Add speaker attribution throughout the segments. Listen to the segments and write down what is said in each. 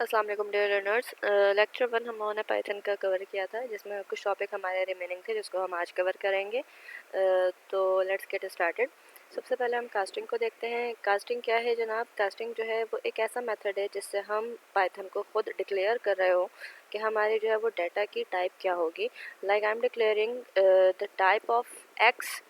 Speaker 1: अस्सलाम वालेकुम dear learners. Lecture 1 हम लोगों ने पाइथन का कवर किया था, जिसमें कुछ टॉपिक हमारे रिमेनिंग थे जिसको हम आज कवर करेंगे। तो लेट्स गेट स्टार्टेड। सबसे पहले हम कास्टिंग को देखते हैं। कास्टिंग क्या है जनाब? कास्टिंग जो है वो एक ऐसा मेथड है जिससे हम पाइथन को खुद डिक्लेयर कर रहे हो कि हमारी जो है वो डाटा की टाइप क्या होगी। Like I am declaring the type of x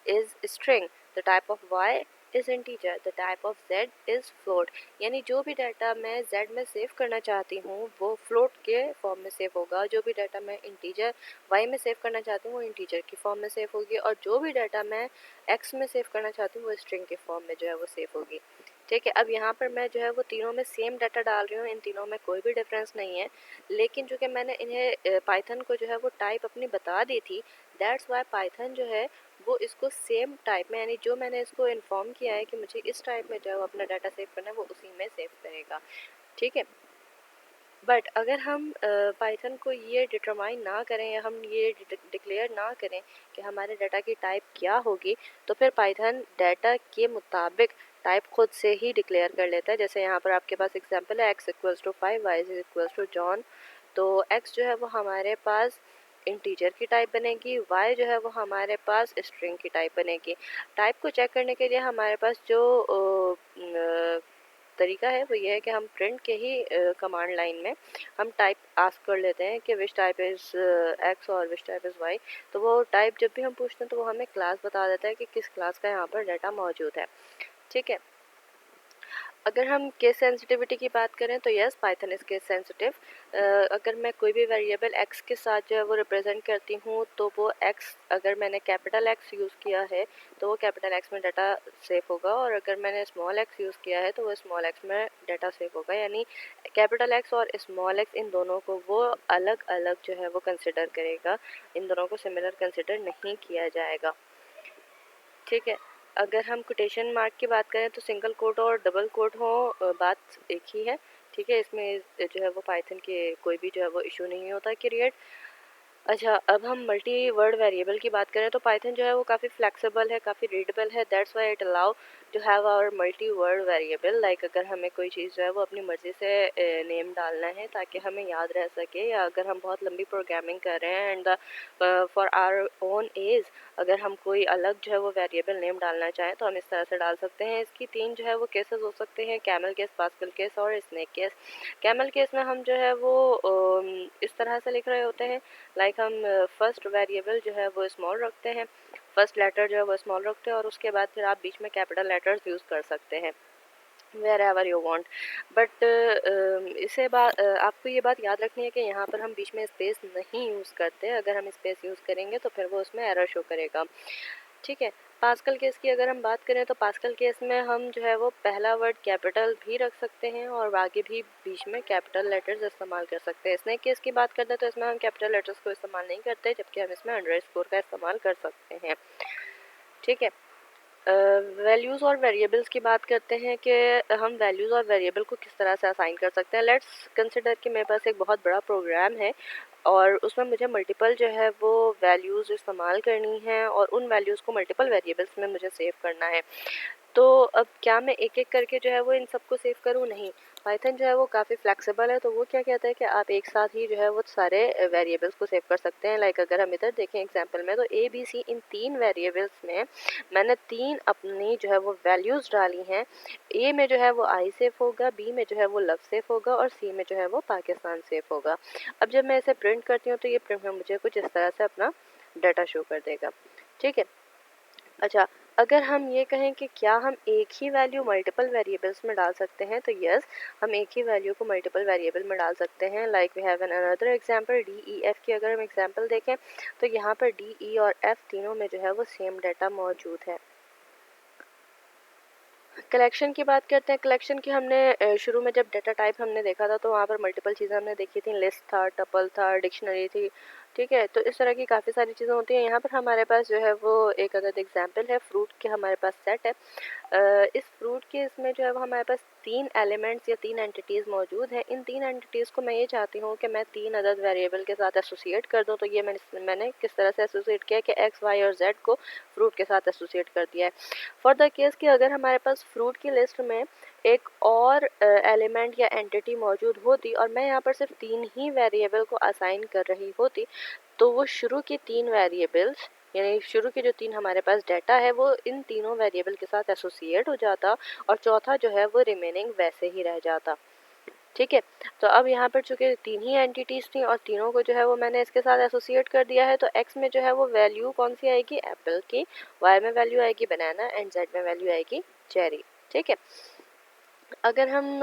Speaker 1: is string, the type of y is integer, the type of z is float। यानी जो भी डाटा मैं z में सेव करना चाहती हूँ वो फ्लोट के फॉर्म में सेव होगा, जो भी डाटा मैं इंटीजर y में सेव करना चाहती हूँ वो इंटीजर की फॉर्म में सेव होगी, और जो भी डाटा मैं x में सेव करना चाहती हूँ वो स्ट्रिंग के फॉर्म में जो है वो सेव होगी। ठीक है, अब यहाँ पर मैं जो है वो तीनों में सेम डाटा डाल रही हूँ, इन तीनों में कोई भी डिफरेंस नहीं है, लेकिन जो कि मैंने इन्हें पाइथन को जो है वो टाइप अपनी बता दी थी, दैट्स वाई पाइथन जो है वो इसको सेम टाइप में, यानी जो मैंने इसको इन्फॉर्म किया है कि मुझे इस टाइप में जो है वो अपना डाटा सेव करना है वो उसी में सेव करेगा। ठीक है, बट अगर हम पाइथन को ये डिटरमाइन ना करें या हम ये डिक्लेयर ना करें कि हमारे डाटा की टाइप क्या होगी, तो फिर पाइथन डाटा के मुताबिक टाइप खुद से ही डिक्लेयर कर लेता है। जैसे यहाँ पर आपके पास एग्जांपल है x equals to 5, y is equals to John. तो x जो है वो हमारे पास इंटीजर की टाइप बनेगी, y जो है वो हमारे पास स्ट्रिंग की टाइप बनेगी। टाइप को चेक करने के लिए हमारे पास जो तरीका है वो ये है कि हम प्रिंट के ही कमांड लाइन में हम टाइप आस्क कर लेते हैं कि विच टाइप इज़ एक्स और विच टाइप इज़ वाई। तो वो टाइप जब भी हम पूछते हैं तो वो हमें क्लास बता देता है कि किस क्लास का यहाँ पर डाटा मौजूद है। ठीक है, अगर हम केस सेंसिटिविटी की बात करें तो yes, Python is case sensitive. अगर मैं कोई भी वेरिएबल x के साथ जो है वो रिप्रेजेंट करती हूँ तो वो x, अगर मैंने कैपिटल X यूज़ किया है तो वो कैपिटल X में डाटा सेव होगा, और अगर मैंने स्मॉल x यूज़ किया है तो वो स्मॉल x में डाटा सेव होगा। यानी कैपिटल X और स्मॉल x इन दोनों को वो अलग अलग जो है वो कंसिडर करेगा, इन दोनों को सिमिलर कंसिडर नहीं किया जाएगा। ठीक है, अगर हम कोटेशन मार्क की बात करें तो सिंगल कोट और डबल कोट हो, बात एक ही है। ठीक है, इसमें जो है वो पाइथन के कोई भी जो है वो इशू नहीं होता क्रिएट। अच्छा, अब हम मल्टी वर्ड वेरिएबल की बात करें तो पाइथन जो है वो काफ़ी फ्लेक्सिबल है, काफ़ी रीडेबल है, that's why it allow to have our multi word variable. Like अगर हमें कोई चीज़ जो है वो अपनी मर्ज़ी से नेम डालना है ताकि हमें याद रह सके, या अगर हम बहुत लंबी प्रोग्रामिंग कर रहे हैं and for our own ease अगर हम कोई अलग जो है वो वेरिएबल नेम डालना चाहें तो हम इस तरह से डाल सकते हैं। इसकी तीन जो है वो केसेस हो सकते हैं, कैमल केस, पास्कल केस और स्नेक केस। कैमल केस में हम जो है वो इस तरह से लिख रहे होते हैं, लाइक हम फर्स्ट वेरिएबल जो है वो स्मॉल रखते हैं, फर्स्ट लेटर जो है वो स्मॉल रखते हैं, और उसके बाद फिर आप बीच में कैपिटल लेटर्स यूज़ कर सकते हैं wherever you want. But आपको ये बात याद रखनी है कि यहाँ पर हम बीच में स्पेस नहीं यूज़ करते। अगर हम स्पेस यूज़ करेंगे तो फिर वो उसमें एरर शो करेगा। ठीक है, पास्कल केस की अगर हम बात करें तो पास्कल केस में हम जो है वो पहला वर्ड कैपिटल भी रख सकते हैं और आगे भी बीच में कैपिटल लेटर्स इस्तेमाल कर सकते हैं। स्नेक केस की बात करते हैं तो इसमें हम कैपिटल लेटर्स को इस्तेमाल नहीं करते, जबकि हम इसमें अंडरस्कोर का इस्तेमाल कर सकते हैं। ठीक है, वैल्यूज़ और वेरिएबल्स की बात करते हैं कि हम वैल्यूज़ और वेरिएबल को किस तरह से असाइन कर सकते हैं। लेट्स कंसिडर कि मेरे पास एक बहुत बड़ा प्रोग्राम है और उसमें मुझे मल्टीपल जो है वो वैल्यूज़ इस्तेमाल करनी है और उन वैल्यूज़ को मल्टीपल वेरिएबल्स में मुझे सेव करना है। तो अब क्या मैं एक एक करके जो है वो इन सबको सेव करूँ? नहीं, पाइथन जो है वो काफ़ी फ्लेक्सिबल है, तो वो क्या कहता है कि आप एक साथ ही जो है वो सारे वेरिएबल्स को सेव कर सकते हैं। लाइक अगर हम इधर देखें एग्जांपल में तो ए बी सी इन तीन वेरिएबल्स में मैंने तीन अपनी जो है वो वैल्यूज़ डाली हैं। ए में जो है वो आई सेव होगा, बी में जो है वो लव सेव होगा और सी में जो है वो पाकिस्तान सेव होगा। अब जब मैं इसे प्रिंट करती हूँ तो ये प्रिंट में मुझे कुछ इस तरह से अपना डाटा शो कर देगा। ठीक है, अच्छा, अगर हम ये कहें कि क्या हम एक ही वैल्यू मल्टीपल वेरिएबल्स में डाल सकते हैं, तो यस, हम एक ही वैल्यू को मल्टीपल वेरिएबल में डाल सकते हैं। Like we have an another example, D E F की अगर हम एग्जांपल देखें तो यहाँ पर डी ई और एफ तीनों में जो है वो सेम डाटा मौजूद है। कलेक्शन की बात करते हैं। कलेक्शन की हमने शुरू में जब डाटा टाइप हमने देखा था तो वहाँ पर मल्टीपल चीज़ें हमने देखी थी, लिस्ट था, टपल था, डिक्शनरी थी। ठीक है, तो इस तरह की काफ़ी सारी चीज़ें होती हैं। यहाँ पर हमारे पास जो है वो एक अदद एग्जांपल है, फ्रूट के हमारे पास सेट है। इस फ्रूट के इसमें जो है वो हमारे पास तीन एलिमेंट्स या तीन एंटिटीज़ मौजूद हैं। इन तीन एंटिटीज़ को मैं ये चाहती हूँ कि मैं तीन अदद वेरिएबल के साथ एसोसिएट कर दूँ। तो ये मैंने किस तरह से एसोसिएट किया कि एक्स, वाई और जेड को फ्रूट के साथ एसोसिएट कर दिया है। फॉर द केस कि अगर हमारे पास फ्रूट की लिस्ट में एक और एलिमेंट या एंटिटी मौजूद होती और मैं यहाँ पर सिर्फ तीन ही वेरिएबल को असाइन कर रही होती, तो वो शुरू की तीन वेरिएबल्स यानी शुरू के जो तीन हमारे पास डाटा है वो इन तीनों वेरिएबल के साथ एसोसिएट हो जाता और चौथा जो है वो रिमेनिंग वैसे ही रह जाता। ठीक है, तो अब यहाँ पर चूंकि तीन ही एंटिटीज थी और तीनों को जो है वो मैंने इसके साथ एसोसिएट कर दिया है, तो एक्स में जो है वो वैल्यू कौन सी आएगी, एप्पल की, वाई में वैल्यू आएगी बनाना एंड जेड में वैल्यू आएगी चेरी। ठीक है, अगर हम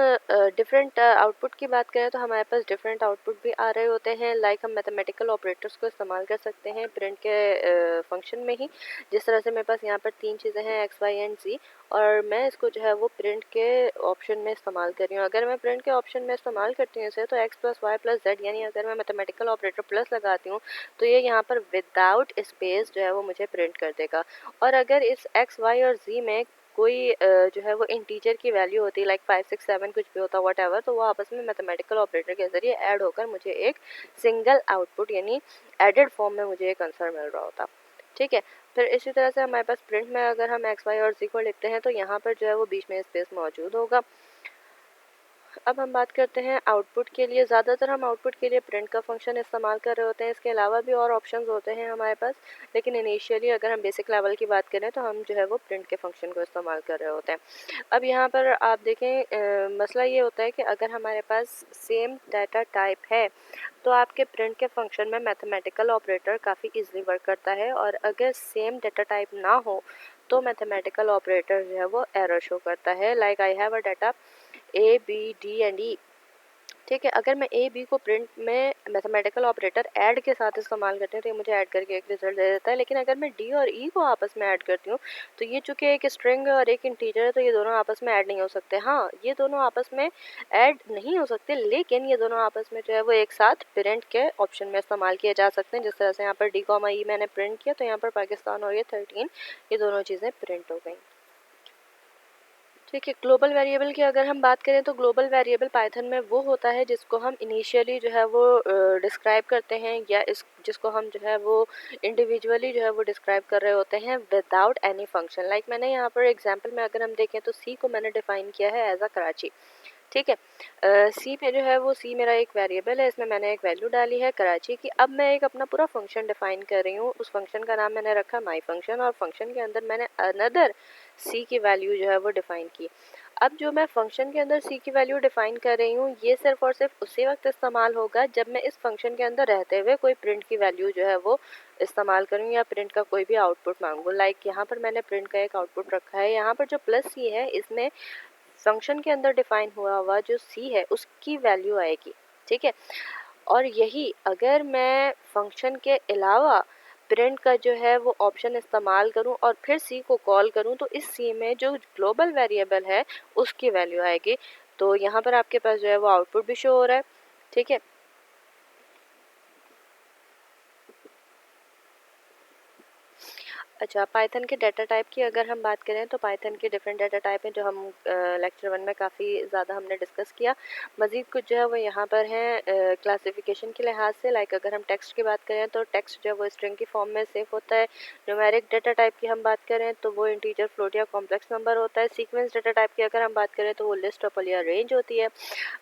Speaker 1: डिफरेंट आउटपुट की बात करें तो हमारे पास डिफरेंट आउटपुट भी आ रहे होते हैं। लाइक हम मैथमेटिकल ऑपरेटर्स को इस्तेमाल कर सकते हैं प्रिंट के फंक्शन में ही। जिस तरह से मेरे पास यहाँ पर तीन चीज़ें हैं एक्स, वाई एंड जी, और मैं इसको जो है वो प्रिंट के ऑप्शन में इस्तेमाल कर रही हूँ। अगर मैं प्रिंट के ऑप्शन में इस्तेमाल करती हूँ इसे, तो x plus y plus z, यानी अगर मैं मैथमेटिकल ऑपरेटर प्लस लगाती हूँ तो ये यहाँ पर विदाउट स्पेस जो है वो मुझे प्रिंट कर देगा। और अगर इस एक्स, वाई और जी में कोई जो है वो इंटीजर की वैल्यू होती है, लाइक 5, 6, 7 कुछ भी होता वट एवर, तो वो आपस में मैथमेटिकल ऑपरेटर के जरिए ऐड होकर मुझे एक सिंगल आउटपुट यानी एडेड फॉर्म में मुझे एक आंसर मिल रहा होता। ठीक है, फिर इसी तरह से हमारे पास प्रिंट में अगर हम एक्स, वाई और जी को लिखते हैं तो यहाँ पर जो है वो बीच में स्पेस मौजूद होगा। अब हम बात करते हैं आउटपुट के लिए। ज़्यादातर हम आउटपुट के लिए प्रिंट का फंक्शन इस्तेमाल कर रहे होते हैं। इसके अलावा भी और ऑप्शंस होते हैं हमारे पास, लेकिन इनिशियली अगर हम बेसिक लेवल की बात करें तो हम जो है वो प्रिंट के फंक्शन को इस्तेमाल कर रहे होते हैं। अब यहाँ पर आप देखें, मसला ये होता है कि अगर हमारे पास सेम डाटा टाइप है तो आपके प्रिंट के फंक्शन में मैथमेटिकल ऑपरेटर काफ़ी ईजिली वर्क करता है, और अगर सेम डाटा टाइप ना हो तो मैथमेटिकल ऑपरेटर जो है वो एरर शो करता है। Like I have a data A, B, D and E. ठीक है, अगर मैं ए, बी को प्रिंट में मैथमेटिकल ऑपरेटर ऐड के साथ इस्तेमाल करती हूँ तो ये मुझे ऐड करके एक रिजल्ट दे देता है। लेकिन अगर मैं डी और ई को आपस में ऐड करती हूँ तो ये चूंकि एक स्ट्रिंग है और एक इंटीजर है, तो ये दोनों आपस में ऐड नहीं हो सकते। हाँ, ये दोनों आपस में ऐड नहीं हो सकते, लेकिन ये दोनों आपस में जो है वो एक साथ प्रिंट के ऑप्शन में इस्तेमाल किए जा सकते हैं। जिस तरह से यहाँ पर डी कॉमा ई मैंने प्रिंट किया तो यहाँ पर पाकिस्तान और ये 13, ये दोनों चीज़ें प्रिंट हो गई। ठीक है, ग्लोबल वेरिएबल की अगर हम बात करें तो ग्लोबल वेरिएबल पाइथन में वो होता है जिसको हम इनिशियली जो है वो डिस्क्राइब करते हैं, या जिसको हम जो है वो इंडिविजुअली जो है वो डिस्क्राइब कर रहे होते हैं विदाउट एनी फंक्शन। लाइक मैंने यहाँ पर एग्जांपल में अगर हम देखें तो सी को मैंने डिफाइन किया है एज अ कराची। ठीक है, सी में जो है वो सी मेरा एक वेरिएबल है, इसमें मैंने एक वैल्यू डाली है कराची की। अब मैं एक अपना पूरा फंक्शन डिफाइन कर रही हूँ, उस फंक्शन का नाम मैंने रखा माई फंक्शन, और फंक्शन के अंदर मैंने अनदर सी की वैल्यू जो है वो डिफाइन की। अब जो मैं फंक्शन के अंदर सी की वैल्यू डिफाइन कर रही हूँ ये सिर्फ और सिर्फ उसी वक्त इस्तेमाल होगा जब मैं इस फंक्शन के अंदर रहते हुए कोई प्रिंट की वैल्यू जो है वो इस्तेमाल करूँ या प्रिंट का कोई भी आउटपुट मांगूँ। लाइक यहाँ पर मैंने प्रिंट का एक आउटपुट रखा है, यहाँ पर जो प्लस सी है इसमें फंक्शन के अंदर डिफाइन हुआ हुआ जो सी है उसकी वैल्यू आएगी। ठीक है, और यही अगर मैं फंक्शन के अलावा प्रिंट का जो है वो ऑप्शन इस्तेमाल करूं और फिर सी को कॉल करूं तो इस सी में जो ग्लोबल वेरिएबल है उसकी वैल्यू आएगी। तो यहाँ पर आपके पास जो है वो आउटपुट भी शो हो रहा है। ठीक है, अच्छा, पाइथन के डाटा टाइप की अगर हम बात करें तो पाइथन के डिफरेंट डाटा टाइप हैं जो हम लेक्चर 1 में काफ़ी ज़्यादा हमने डिस्कस किया। मज़ीद कुछ जो है वो यहाँ पर हैं क्लासिफिकेशन के लिहाज से। लाइक अगर हम टेक्स्ट की बात करें तो टेक्स्ट जो है वो स्ट्रिंग की फॉर्म में सेव होता है। न्यूमेरिक डाटा टाइप की हम बात करें तो वो इंटीजर, फ्लोट या कॉम्प्लेक्स नंबर होता है। सीक्वेंस डाटा टाइप की अगर हम बात करें तो वो लिस्ट, टपल या रेंज होती है।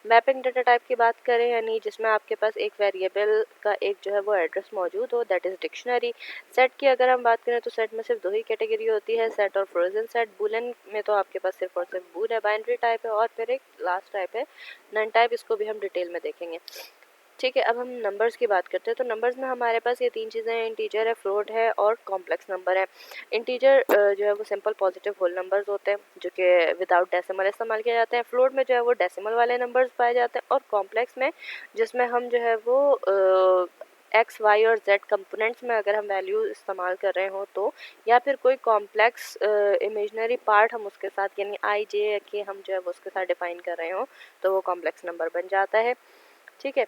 Speaker 1: मैपिंग डाटा टाइप की बात करें यानी जिसमें आपके पास एक वेरिएबल का एक जो है वो एड्रेस मौजूद हो, दैट इज़ डिक्शनरी। सेट की अगर हम बात करें तो सेट में सिर्फ दो ही कैटेगरी होती है, सेट और फ्रोजन सेट। बुलियन में तो आपके पास सिर्फ और सिर्फ बूल है। बाइनरी टाइप है और फिर एक लास्ट टाइप है नन टाइप, इसको भी हम डिटेल में देखेंगे। ठीक है, अब हम नंबर्स की बात करते हैं तो नंबर्स में हमारे पास ये तीन चीज़ें हैं, इंटीजर है, फ्लोट है और कॉम्प्लेक्स नंबर है। इंटीजर जो है वो सिंपल पॉजिटिव होल नंबर्स होते हैं जो कि विदाउट डेसिमल इस्तेमाल किए जाते हैं। फ्लोट में जो है वो डेसिमल वाले नंबर्स पाए जाते हैं, और कॉम्प्लेक्स में जिसमें हम जो है वो एक्स, वाई और जेड कंपोनेंट्स में अगर हम वैल्यू इस्तेमाल कर रहे हो तो, या फिर कोई कॉम्प्लेक्स इमेजनरी पार्ट हम उसके साथ यानी आई जे के हम जो है वो उसके साथ डिफाइन कर रहे हो तो वो कॉम्प्लेक्स नंबर बन जाता है। ठीक है,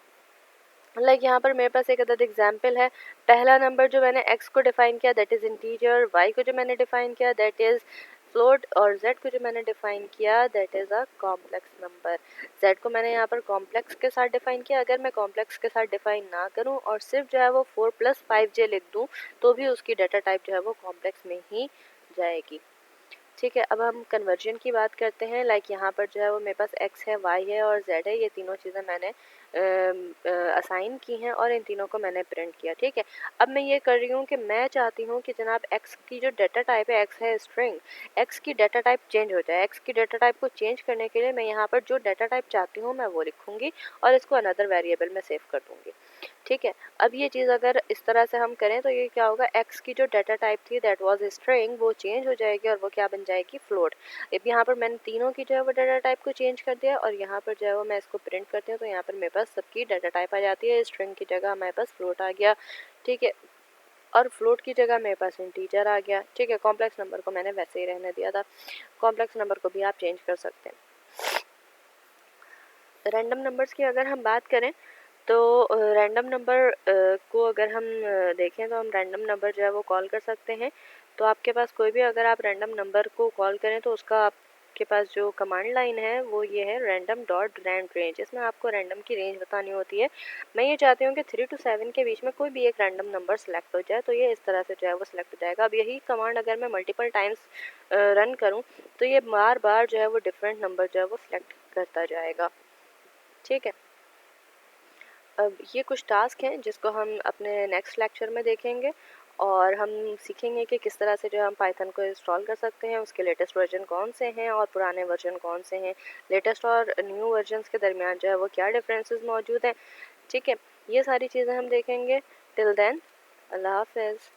Speaker 1: लाइक यहाँ पर मेरे पास एक अदद एग्जाम्पल है। पहला नंबर जो मैंने x को डिफाइन किया दैट इज़ इंटीजर, y को जो मैंने डिफाइन किया दैट इज़ फ्लोट और z को जो मैंने डिफाइन किया that is a complex number. z को मैंने यहाँ पर कॉम्प्लेक्स के साथ डिफाइन किया। अगर मैं कॉम्प्लेक्स के साथ डिफाइन ना करूँ और सिर्फ जो है वो 4 + 5j लिख दूँ तो भी उसकी डाटा टाइप जो है वो कॉम्प्लेक्स में ही जाएगी। ठीक है, अब हम कन्वर्जन की बात करते हैं। लाइक यहाँ पर जो है वो मेरे पास x है, y है और z है, ये तीनों चीज़ें मैंने असाइन की हैं और इन तीनों को मैंने प्रिंट किया। ठीक है, अब मैं ये कर रही हूँ कि मैं चाहती हूँ कि जनाब x की जो डाटा टाइप है, x है स्ट्रिंग, x की डाटा टाइप चेंज हो जाए। x की डाटा टाइप को चेंज करने के लिए मैं यहाँ पर जो डाटा टाइप चाहती हूँ मैं वो लिखूँगी और इसको अनदर वेरिएबल में सेव कर दूँगी। ठीक है, अब ये चीज़ अगर इस तरह से हम करें तो ये क्या होगा, x की जो डाटा टाइप थी दैट वाज स्ट्रिंग वो चेंज हो जाएगी और वो क्या बन जाएगी, फ्लोट। अब यहाँ पर मैंने तीनों की जो है वो डाटा टाइप को चेंज कर दिया और यहाँ पर जो है वो मैं इसको प्रिंट करती हूँ तो यहाँ पर मेरे पास सबकी डाटा टाइप आ जाती है। स्ट्रिंग की जगह हमारे पास फ्लोट आ गया। ठीक है, और फ्लोट की जगह मेरे पास इंटीजर आ गया। ठीक है, कॉम्प्लेक्स नंबर को मैंने वैसे ही रहने दिया था, कॉम्प्लेक्स नंबर को भी आप चेंज कर सकते हैं। रैंडम नंबर्स की अगर हम बात करें तो रैंडम नंबर को अगर हम देखें तो हम रैंडम नंबर जो है वो कॉल कर सकते हैं। तो आपके पास कोई भी अगर आप रैंडम नंबर को कॉल करें तो उसका आपके पास जो कमांड लाइन है वो ये है random.rand_range। इसमें आपको रैंडम की रेंज बतानी होती है। मैं ये चाहती हूँ कि 3 to 7 के बीच में कोई भी एक रैंडम नंबर सेलेक्ट हो जाए, तो ये इस तरह से जो है वो सिलेक्ट हो जाएगा। अब यही कमांड अगर मैं मल्टीपल टाइम्स रन करूँ तो ये बार बार जो है वो डिफरेंट नंबर जो है वो सिलेक्ट करता जाएगा। ठीक है, अब ये कुछ टास्क हैं जिसको हम अपने नेक्स्ट लेक्चर में देखेंगे और हम सीखेंगे कि किस तरह से जो हम पाइथन को इंस्टॉल कर सकते हैं, उसके लेटेस्ट वर्जन कौन से हैं और पुराने वर्जन कौन से हैं, लेटेस्ट और न्यू वर्जन्स के दरमियान जो है वो क्या डिफरेंसेस मौजूद हैं। ठीक है, ये सारी चीज़ें हम देखेंगे। टिल देन, अल्लाह हाफ़िज़।